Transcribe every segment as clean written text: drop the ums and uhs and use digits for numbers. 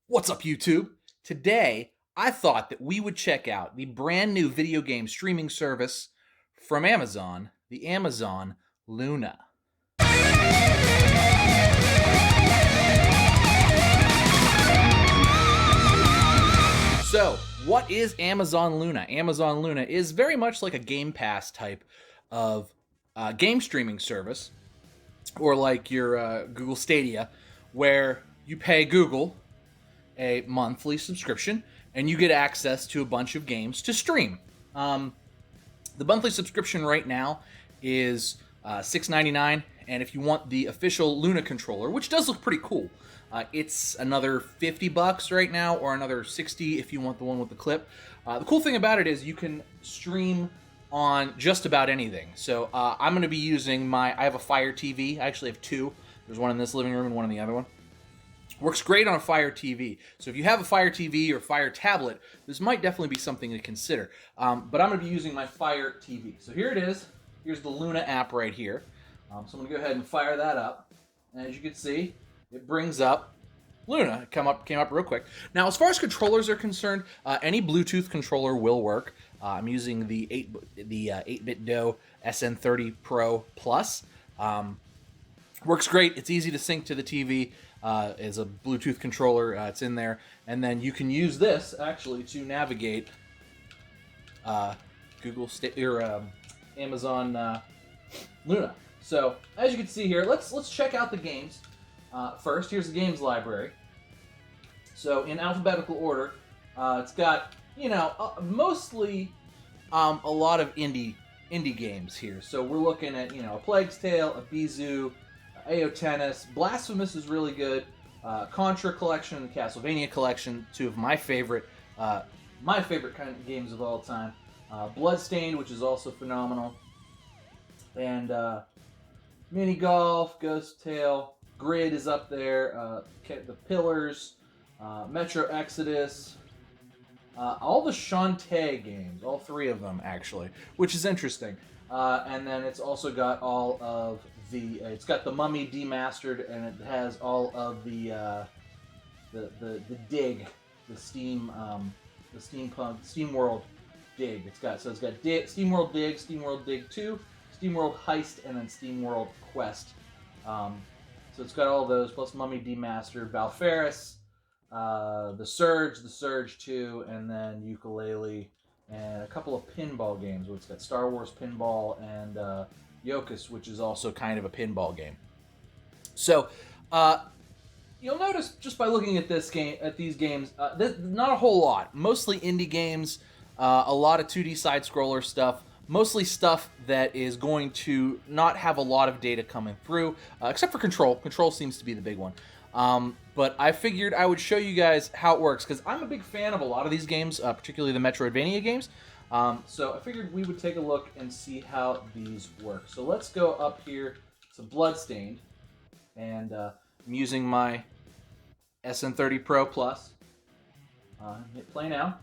What's up, YouTube? Today, I thought that we would check out the brand new video game streaming service from Amazon, the Amazon Luna. So, what is Amazon Luna? Amazon Luna is very much like a Game Pass type of game streaming service, or like your Google Stadia, where you pay Google a monthly subscription and you get access to a bunch of games to stream. The monthly subscription right now is $6.99, and if you want the official Luna controller, which does look pretty cool, it's another $50 right now, or another $60 if you want the one with the clip. The cool thing about it is you can stream on just about anything. So I'm going to be using I have a Fire TV. I actually have two. There's one in this living room and one in the other one. Works great on a Fire TV. So if you have a Fire TV or Fire tablet, this might definitely be something to consider. But I'm going to be using my Fire TV. So here it is. Here's the Luna app right here. So I'm going to go ahead and fire that up. And as you can see, it brings up Luna. It came up real quick. Now, as far as controllers are concerned, any Bluetooth controller will work. I'm using the 8-bit Do SN30 Pro Plus. Works great. It's easy to sync to the TV. As a Bluetooth controller, it's in there, and then you can use this actually to navigate Amazon Luna. So as you can see here, let's check out the games first. Here's the games library. So in alphabetical order, it's got mostly a lot of indie games here. So we're looking at A Plague's Tale, a Bizou, AO Tennis, Blasphemous is really good, Contra Collection, and the Castlevania Collection, two of my favorite kind of games of all time. Bloodstained, which is also phenomenal, and Mini Golf, Ghost Tale, Grid is up there, The Pillars, Metro Exodus, all the Shantae games, all three of them actually, which is interesting. And then it's also got all of it's got the Mummy demastered, and it has all of the Dig, the Steam World Dig. It's got Steam World Dig, Steam World Dig 2, Steam World Heist, and then Steam World Quest. So it's got all those plus Mummy demastered, Valfaris, the Surge 2, and then Ukulele, and a couple of pinball games. It's got Star Wars Pinball and Yokus, which is also kind of a pinball game. So you'll notice just by looking at these games, not a whole lot. Mostly indie games, a lot of 2D side scroller stuff. Mostly stuff that is going to not have a lot of data coming through, except for Control. Control seems to be the big one. But I figured I would show you guys how it works, because I'm a big fan of a lot of these games, particularly the Metroidvania games. So I figured we would take a look and see how these work. So let's go up here to Bloodstained, and I'm using my SN30 Pro Plus. Hit play now,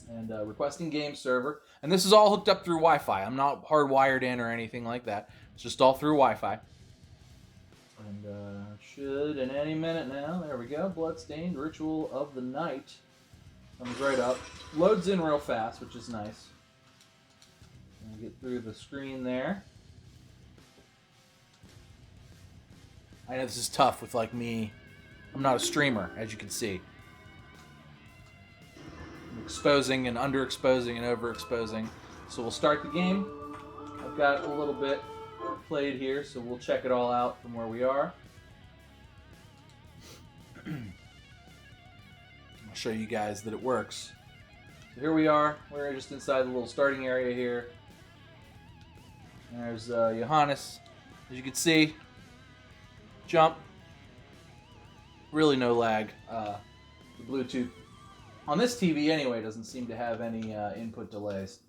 and requesting game server. And this is all hooked up through Wi-Fi. I'm not hardwired in or anything like that. It's just all through Wi-Fi. And should in any minute now. There we go. Bloodstained Ritual of the Night comes right up. Loads in real fast, which is nice. And get through the screen there. I know this is tough with me. I'm not a streamer, as you can see. I'm exposing and underexposing and overexposing. So we'll start the game. I've got a little bit played here, so we'll check it all out from where we are. I'll show you guys that it works. So here we are. We're just inside the little starting area here. There's Johannes. As you can see, jump. Really no lag. The Bluetooth on this TV anyway doesn't seem to have any input delays.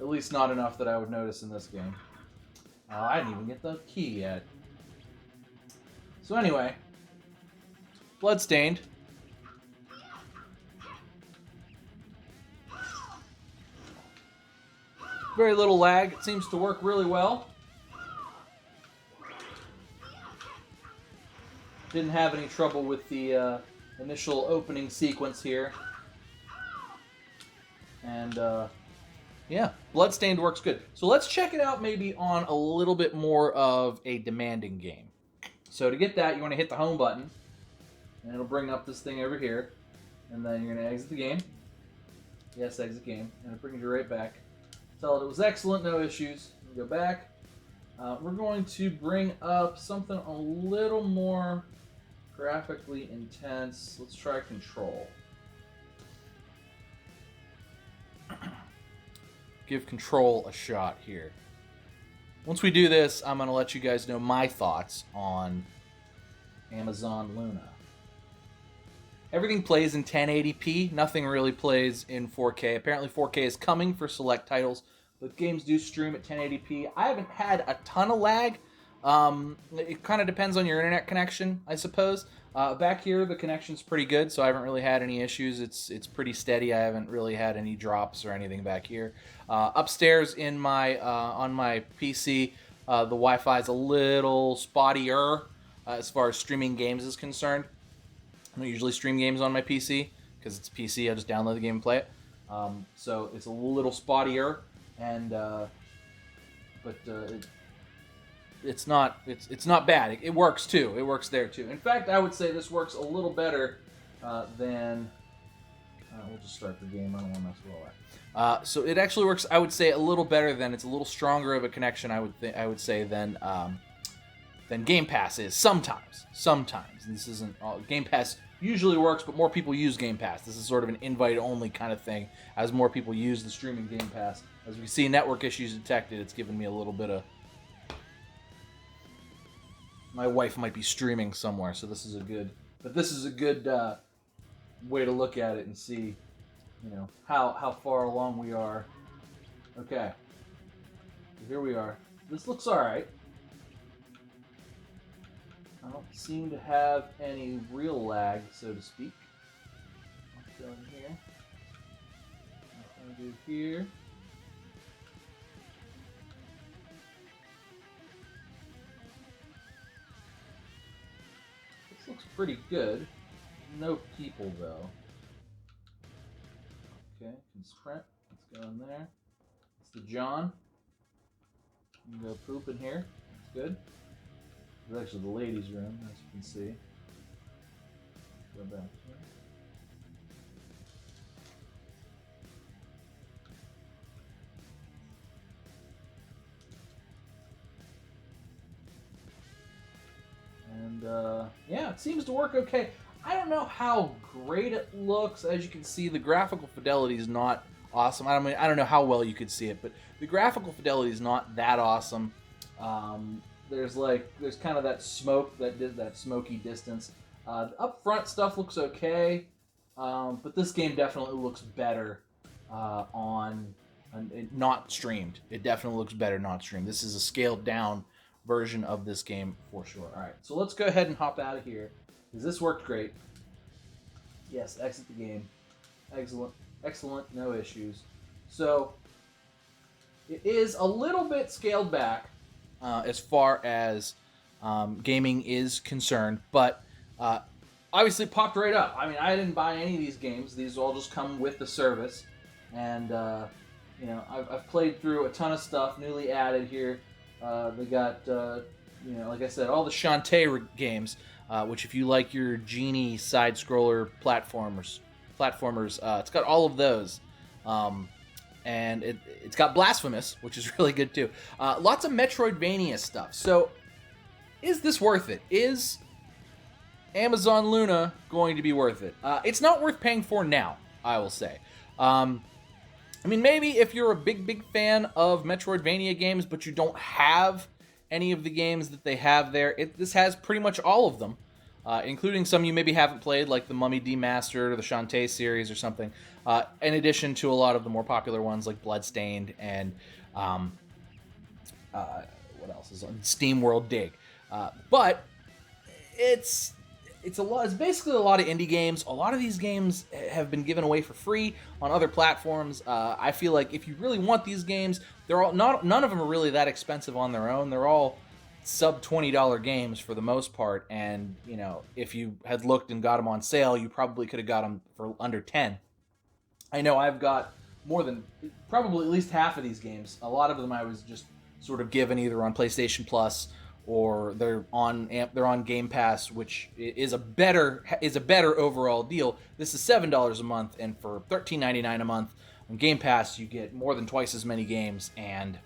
At least not enough that I would notice in this game. I didn't even get the key yet. So anyway, Bloodstained. Very little lag. It seems to work really well. Didn't have any trouble with the initial opening sequence here. And yeah, Bloodstained works good. So let's check it out maybe on a little bit more of a demanding game. So to get that, you want to hit the home button, and it'll bring up this thing over here. And then you're going to exit the game. Yes, exit game. And it'll bring you right back. Tell it was excellent, no issues. Go back. We're going to bring up something a little more graphically intense. Let's try Control. Give Control a shot here. Once we do this, I'm going to let you guys know my thoughts on Amazon Luna. Everything plays in 1080p. Nothing really plays in 4K. Apparently 4K is coming for select titles, but games do stream at 1080p. I haven't had a ton of lag. It kind of depends on your internet connection, I suppose. Back here, the connection's pretty good, so I haven't really had any issues. It's pretty steady. I haven't really had any drops or anything back here. Upstairs in my on my PC, the Wi-Fi is a little spottier as far as streaming games is concerned. I don't usually stream games on my PC because it's PC. I just download the game and play it. So it's a little spottier, and it's not bad. It works too. It works there too. In fact, I would say this works a little better than. We'll just start the game. I don't want to mess with all that. So it actually works. I would say a little better than. It's a little stronger of a connection. I would say than Game Pass is sometimes. And this isn't all. Game Pass usually works, but more people use Game Pass. This is sort of an invite-only kind of thing. As more people use the streaming Game Pass, as we see network issues detected, it's given me a little bit of. My wife might be streaming somewhere, so this is a good. But this is a good way to look at it and see, how far along we are. Okay, so here we are. This looks all right. I don't seem to have any real lag, so to speak. What's going here? What do I do here? This looks pretty good. No people, though. Okay, can sprint. Let's go in there. It's the John. You can go poop in here. That's good. It's actually the ladies' room, as you can see. Go back here. And yeah, it seems to work okay. I don't know how great it looks. As you can see, the graphical fidelity is not awesome. I don't know how well you could see it, but the graphical fidelity is not that awesome. There's kind of that smoke that smoky distance. The up front stuff looks okay, but this game definitely looks better on not streamed. It definitely looks better not streamed. This is a scaled down version of this game for sure. All right, so let's go ahead and hop out of here because this worked great. Yes, exit the game. Excellent, no issues. So it is a little bit scaled back. As far as gaming is concerned, but obviously popped right up. I mean, I didn't buy any of these games. These all just come with the service, and I've played through a ton of stuff newly added here. They got like I said, all the Shantae games, which if you like your genie side scroller platformers, it's got all of those. And it's got Blasphemous, which is really good too. Lots of Metroidvania stuff. So, is this worth it? Is Amazon Luna going to be worth it? It's not worth paying for now, I will say. Maybe if you're a big fan of Metroidvania games, but you don't have any of the games that they have there, this has pretty much all of them. Including some you maybe haven't played, like the Mummy Demastered or the Shantae series or something, in addition to a lot of the more popular ones like Bloodstained and what else is on Steam World Dig. But it's a lot. It's basically a lot of indie games. A lot of these games have been given away for free on other platforms. I feel like if you really want these games, they're all none of them are really that expensive on their own. They're all sub $20 games for the most part, and you know, if you had looked and got them on sale, you probably could have got them for under 10. I know I've got more than probably at least half of these games. A lot of them I was just sort of given either on PlayStation Plus or they're on Game Pass, which is a better overall deal. This is $7 a month, and for $13.99 a month on Game Pass, you get more than twice as many games, and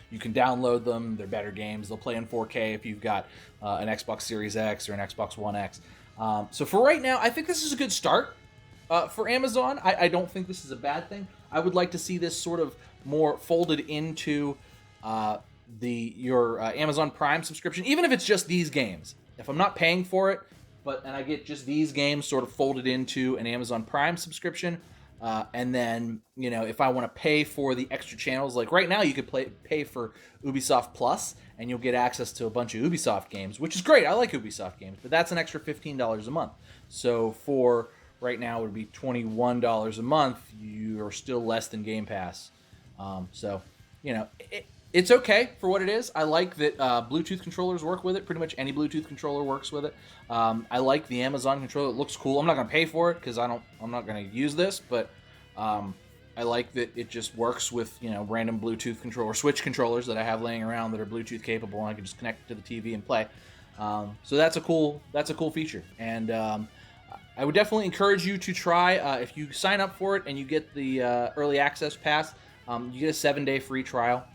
you can download them. They're better games. They'll play in 4K if you've got an Xbox Series X or an Xbox One X. So for right now, I think this is a good start for Amazon. I don't think this is a bad thing. I would like to see this sort of more folded into your Amazon Prime subscription, even if it's just these games. If I'm not paying for it, and I get just these games sort of folded into an Amazon Prime subscription, and then, you know, if I want to pay for the extra channels, like right now you could pay for Ubisoft Plus, and you'll get access to a bunch of Ubisoft games, which is great. I like Ubisoft games, but that's an extra $15 a month. So for right now, it would be $21 a month. You are still less than Game Pass. So, you know, it's okay for what it is. I like that Bluetooth controllers work with it. Pretty much any Bluetooth controller works with it. I like the Amazon controller. It looks cool. I'm not going to pay for it because I'm not going to use this, but I like that it just works with, you know, random Bluetooth controller, Switch controllers that I have laying around that are Bluetooth capable, and I can just connect it to the TV and play. So that's a cool feature. And I would definitely encourage you to try. If you sign up for it and you get the early access pass, you get a 7-day free trial.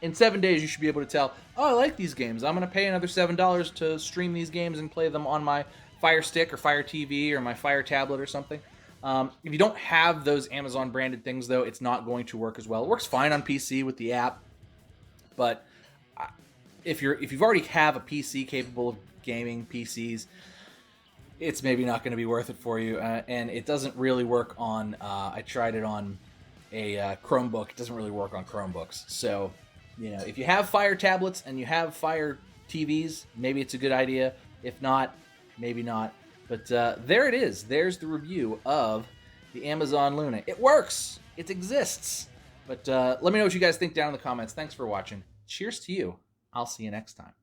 In 7 days, you should be able to tell, oh, I like these games. I'm going to pay another $7 to stream these games and play them on my Fire Stick or Fire TV or my Fire tablet or something. If you don't have those Amazon branded things, though, it's not going to work as well. It works fine on PC with the app, but if you've already have a PC capable of gaming PCs, it's maybe not going to be worth it for you. And it doesn't really work on. I tried it on a Chromebook. It doesn't really work on Chromebooks. So, you know, if you have Fire tablets and you have Fire TVs, maybe it's a good idea. If not, maybe not. But there it is. There's the review of the Amazon Luna. It works. It exists. But let me know what you guys think down in the comments. Thanks for watching. Cheers to you. I'll see you next time.